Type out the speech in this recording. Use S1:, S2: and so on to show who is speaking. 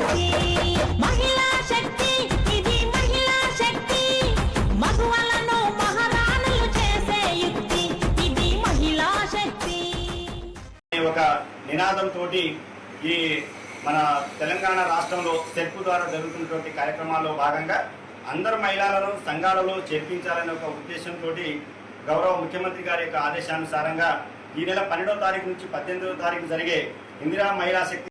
S1: శక్తి, మహిళా శక్తి, ఇది మహిళా శక్తి. మగువలను మహారాణులు చేసే యుక్తి, ఇది మహిళా శక్తి.
S2: ఒక నినాదం తోటి ఈ మన తెలంగాణ రాష్ట్రంలో సెల్ఫ్ ద్వారా జరుగుతున్నటువంటి కార్యక్రమాల్లో భాగంగా అందరు మహిళలను సంఘాలలో చేర్పించాలనే ఒక ఉద్దేశంతో గౌరవ ముఖ్యమంత్రి గారి యొక్క ఆదేశానుసారంగా ఈ నెల 12వ తారీఖు నుంచి 18వ తారీఖు జరిగే ఇందిరా మహిళా శక్తి